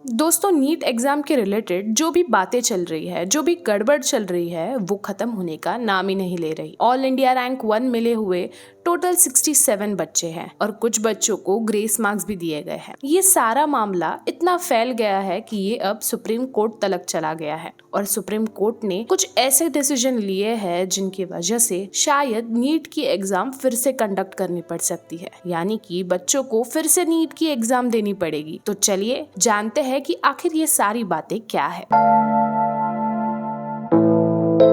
दोस्तों, NEET exam के related जो भी बातें चल रही है, जो भी गड़बड़ चल रही है, वो खत्म होने का नाम ही नहीं ले रही। ऑल इंडिया रैंक 1 मिले हुए टोटल 67 बच्चे हैं और कुछ बच्चों को ग्रेस मार्क्स भी दिए गए हैं। ये सारा मामला इतना फैल गया है कि ये अब सुप्रीम कोर्ट तलक चला गया है और सुप्रीम कोर्ट ने कुछ ऐसे डिसीजन लिए हैं जिनकी वजह से शायद नीट की एग्जाम फिर से कंडक्ट करनी पड़ सकती है, यानी कि बच्चों को फिर से नीट की एग्जाम देनी पड़ेगी। तो चलिए जानते हैं कि आखिर ये सारी बातें क्या है।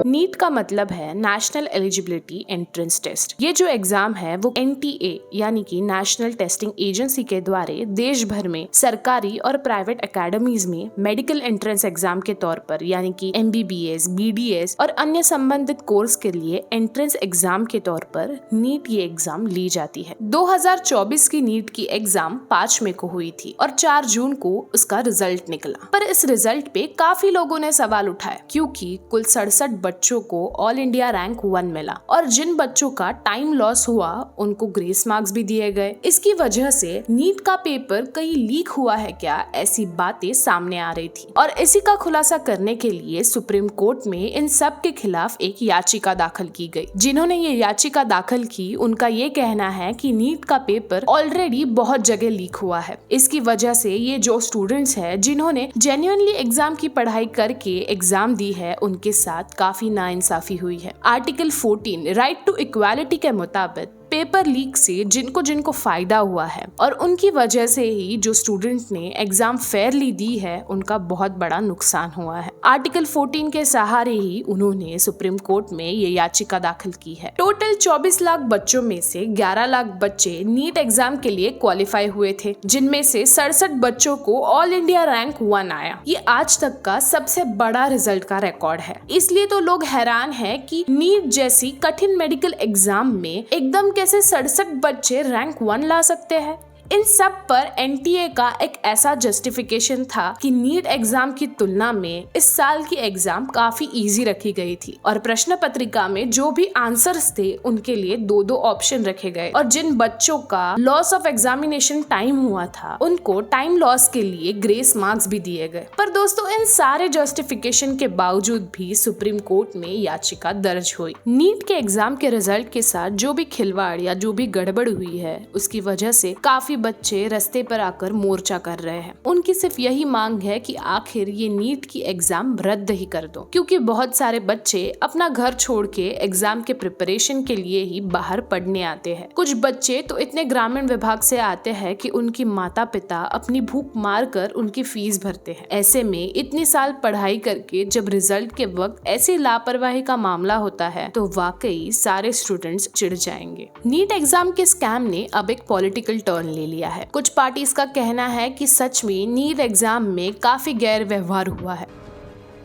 नीट का मतलब है नेशनल एलिजिबिलिटी एंट्रेंस टेस्ट। ये जो एग्जाम है वो NTA यानी कि नेशनल टेस्टिंग एजेंसी के द्वारा देश भर में सरकारी और प्राइवेट एकेडमीज में मेडिकल एंट्रेंस एग्जाम के तौर पर यानी कि MBBS, BDS और अन्य संबंधित कोर्स के लिए एंट्रेंस एग्जाम के तौर पर नीट ये एग्जाम ली जाती है। 2024 की नीट की एग्जाम 5 मई को हुई थी और 4 जून को उसका रिजल्ट निकला। पर इस रिजल्ट पे काफी लोगों ने सवाल उठाए क्योंकि कुल 67 बच्चों को ऑल इंडिया रैंक 1 मिला और जिन बच्चों का टाइम लॉस हुआ उनको ग्रेस मार्क्स भी दिए गए। इसकी वजह से नीट का पेपर कहीं लीक हुआ है क्या, ऐसी बातें सामने आ रही थी और इसी का खुलासा करने के लिए सुप्रीम कोर्ट में इन सब के खिलाफ एक याचिका दाखिल की गई। जिन्होंने ये याचिका दाखिल की उनका ये कहना है कि नीट का पेपर ऑलरेडी बहुत जगह लीक हुआ है। इसकी वजह से ये जो स्टूडेंट्स हैं जिन्होंने जेन्युइनली एग्जाम की पढ़ाई करके एग्जाम दी है उनके साथ काफी नाइंसाफी हुई है। आर्टिकल 14 राइट टू इक्वालिटी के मुताबिक पेपर लीक से जिनको जिनको फायदा हुआ है और उनकी वजह से ही जो स्टूडेंट ने एग्जाम फेयरली दी है उनका बहुत बड़ा नुकसान हुआ है। आर्टिकल 14 के सहारे ही उन्होंने सुप्रीम कोर्ट में ये याचिका दाखिल की है। टोटल 24 लाख बच्चों में से 11 लाख बच्चे नीट एग्जाम के लिए क्वालिफाई हुए थे, जिनमें से 67 बच्चों को ऑल इंडिया रैंक 1 आया। ये आज तक का सबसे बड़ा रिजल्ट का रिकॉर्ड है। इसलिए तो लोग हैरान है कि नीट जैसी कठिन मेडिकल एग्जाम में एकदम कैसे 67 बच्चे रैंक 1 ला सकते हैं। इन सब पर NTA का एक ऐसा जस्टिफिकेशन था कि नीट एग्जाम की तुलना में इस साल की एग्जाम काफी इजी रखी गई थी और प्रश्न पत्रिका में जो भी आंसर्स थे उनके लिए 2-2 ऑप्शन रखे गए और जिन बच्चों का लॉस ऑफ एग्जामिनेशन टाइम हुआ था उनको टाइम लॉस के लिए ग्रेस मार्क्स भी दिए गए। पर दोस्तों, इन सारे जस्टिफिकेशन के बावजूद भी सुप्रीम कोर्ट में याचिका दर्ज हुई। नीट के एग्जाम के रिजल्ट के साथ जो भी खिलवाड़ या जो भी गड़बड़ हुई है उसकी वजह से काफी बच्चे रास्ते पर आकर मोर्चा कर रहे हैं। उनकी सिर्फ यही मांग है कि आखिर ये नीट की एग्जाम रद्द ही कर दो, क्योंकि बहुत सारे बच्चे अपना घर छोड़ के एग्जाम के प्रिपरेशन के लिए ही बाहर पढ़ने आते हैं। कुछ बच्चे तो इतने ग्रामीण विभाग से आते हैं कि उनकी माता पिता अपनी भूख मार कर उनकी फीस भरते हैं। ऐसे में इतनी साल पढ़ाई करके जब रिजल्ट के वक्त ऐसी लापरवाही का मामला होता है तो वाकई सारे स्टूडेंट्स चिढ़ जाएंगे। नीट एग्जाम के स्कैम ने अब एक पॉलिटिकल टर्न ले लिया है। कुछ पार्टीज का कहना है कि सच में नीट एग्जाम में काफी गैर व्यवहार हुआ है,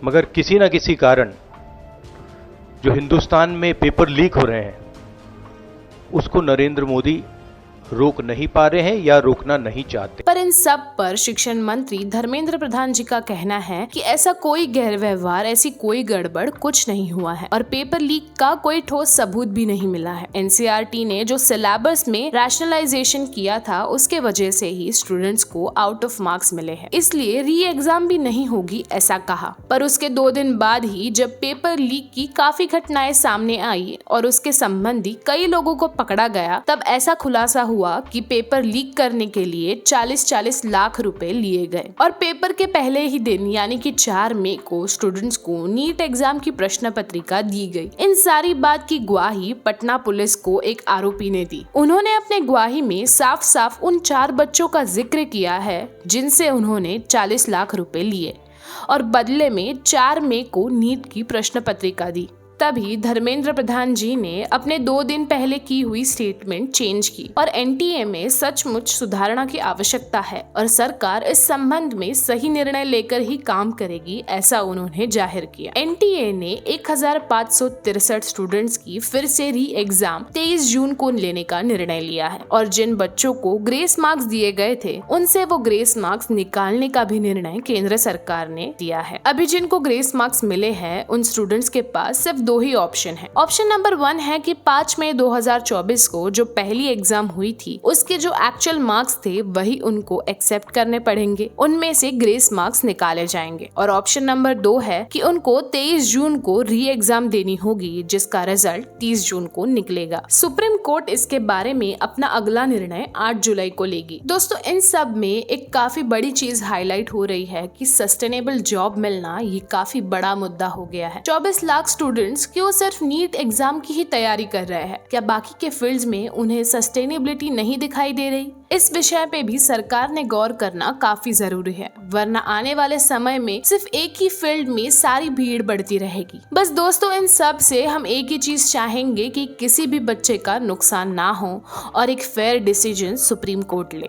मगर किसी न किसी कारण जो हिंदुस्तान में पेपर लीक हो रहे हैं उसको नरेंद्र मोदी रोक नहीं पा रहे हैं या रोकना नहीं चाहते। पर इन सब पर शिक्षण मंत्री धर्मेंद्र प्रधान जी का कहना है कि ऐसा कोई गैर व्यवहार, ऐसी कोई गड़बड़ कुछ नहीं हुआ है और पेपर लीक का कोई ठोस सबूत भी नहीं मिला है। NCERT ने जो सिलेबस में रैशनलाइजेशन किया था उसके वजह से ही स्टूडेंट्स को आउट ऑफ मार्क्स मिले हैं, इसलिए री एग्जाम भी नहीं होगी ऐसा कहा। पर उसके 2 दिन बाद ही जब पेपर लीक की काफी घटनाएं सामने आई और उसके संबंधी कई लोगों को पकड़ा गया, तब ऐसा खुलासा हुआ कि पेपर लीक करने के लिए 40-40 लाख रुपए लिए गए और पेपर के पहले ही दिन यानी कि 4 मई को स्टूडेंट्स को नीट एग्जाम की प्रश्न पत्रिका दी गई। इन सारी बात की गवाही पटना पुलिस को एक आरोपी ने दी। उन्होंने अपने गवाही में साफ साफ उन 4 बच्चों का जिक्र किया है जिनसे उन्होंने 40 लाख रुपए लिए और बदले में 4 मई को नीट की प्रश्न पत्रिका दी। तभी धर्मेंद्र प्रधान जी ने अपने 2 दिन पहले की हुई स्टेटमेंट चेंज की और NTA में सचमुच सुधारणा की आवश्यकता है और सरकार इस संबंध में सही निर्णय लेकर ही काम करेगी, ऐसा उन्होंने जाहिर किया। NTA ने 1563 स्टूडेंट्स की फिर से री एग्जाम 23 जून को लेने का निर्णय लिया है और जिन बच्चों को ग्रेस मार्क्स दिए गए थे उनसे वो ग्रेस मार्क्स निकालने का भी निर्णय केंद्र सरकार ने दिया है। अभी जिनको ग्रेस मार्क्स मिले हैं उन स्टूडेंट्स के पास सिर्फ दो ही ऑप्शन है। ऑप्शन नंबर 1 है कि 5 मई 2024 को जो पहली एग्जाम हुई थी उसके जो एक्चुअल मार्क्स थे वही उनको एक्सेप्ट करने पड़ेंगे, उनमें से ग्रेस मार्क्स निकाले जाएंगे। और ऑप्शन नंबर 2 है कि उनको 23 जून को री एग्जाम देनी होगी जिसका रिजल्ट 30 जून को निकलेगा। सुप्रीम कोर्ट इसके बारे में अपना अगला निर्णय 8 जुलाई को लेगी। दोस्तों इन सब में एक काफी बड़ी चीज हाईलाइट हो रही है कि सस्टेनेबल जॉब मिलना ये काफी बड़ा मुद्दा हो गया है। 24 लाख स्टूडेंट्स क्यों सिर्फ नीट एग्जाम की ही तैयारी कर रहे हैं? क्या बाकी के फील्ड्स में उन्हें सस्टेनेबिलिटी नहीं दिखाई दे रही? इस विषय पे भी सरकार ने गौर करना काफी जरूरी है, वरना आने वाले समय में सिर्फ एक ही फील्ड में सारी भीड़ बढ़ती रहेगी। बस दोस्तों इन सब से हम एक ही चीज चाहेंगे कि किसी भी बच्चे का नुकसान ना हो और एक फेयर डिसीजन सुप्रीम कोर्ट ले।